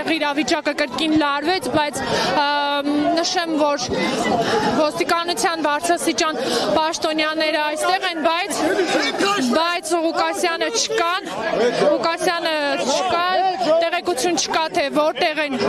այստեղ իրավիճակը կրկին լարվեց, բայց նշեմ, որ ոստիկանության բարձրաստիճան պաշտոնյաները այստեղ են, բայց Ղուկասյանը չկա, տեղեկություն չկա, թե որտեղ են։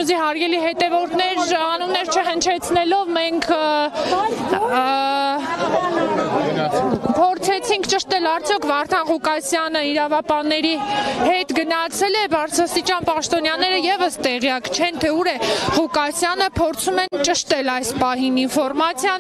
Նյուզի հարգելի հետևորդներ, անուններ չհնչեցնելով մենք փորձեցինք ճշտել արդյոք Վարդան Ղուկասյանը իրավապանների հետ գնացել է, բարձրաստիճան պաշտոնյաները եւս տեղյակ չեն, թե ուր է Ղուկասյանը, փորձում են ճշտել այս պահին ինֆորմացիան։